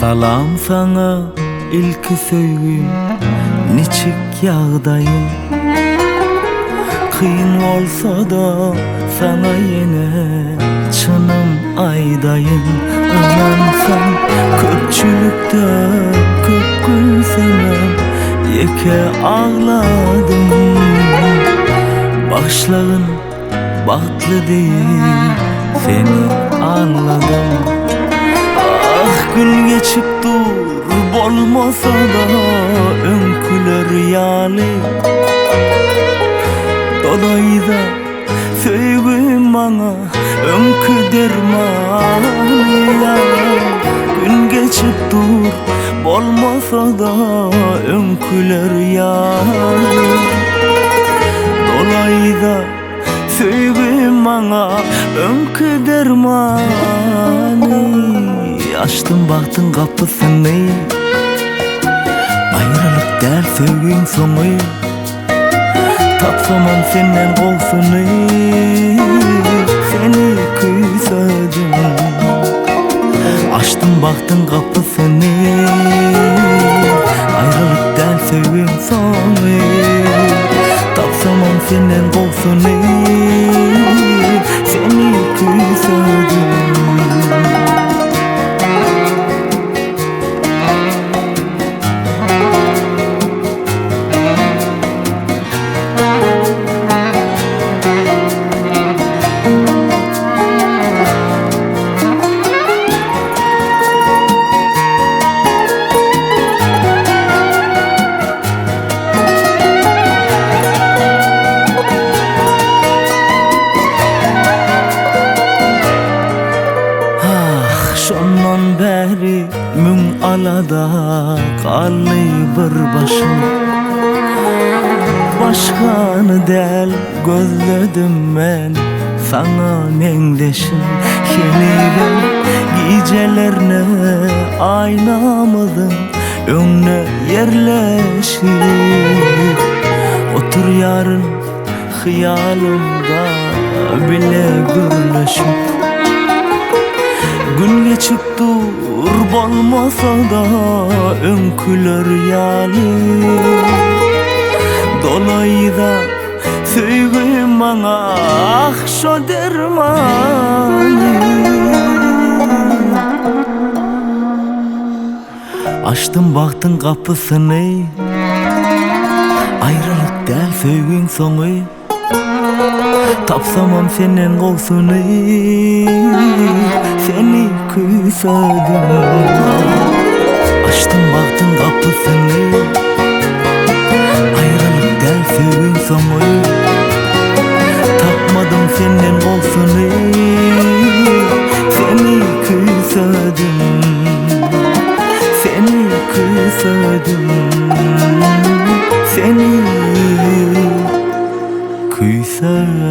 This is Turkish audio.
Salam sana ilki söygüm, niçik yağdayım. Kıyın olsa da sana yine çınım aydayım. Aman sen köpçülükte köp gülsemem, yeke ağladım. Başların bahtlı değil, seni anladım. Gün geçip dur bolmasa da önküler yali. Dolayda söygüm bana önkü dermanı ya. Gün geçip dur bolmasa da önküler yali. Dolayda söygüm bana önkü dermanı. Açtım baktın kapısını, ayrılık der sevgin sonu. Tapsamam senden olsunu, seni küsedim. Açtım baktın kapısını, ayrılık der sevgin sonu. Tapsamam senden olsunu, seni küsedim. Şondan beri mün alada kallı bir başım. Başkanı del gözledim ben sana mengleşim. Yeniden gecelerine aynamızın önüne yerleşir. Otur yarın hıyalımda bile gürleşip. Gün geçip dur bolmasa da önküler yali. Dolayda söygüm bana ah şo dermanı. Açtım baktın kapısını, ayrılık der söygün sonu. Tapsamam senden olsunu, seni küsedim. Açtım baktın kapısını, ayrılık der sevgin sonu. Tapmadım senden olsunu, seni küsedim. Seni küsedim. Seni küsedim.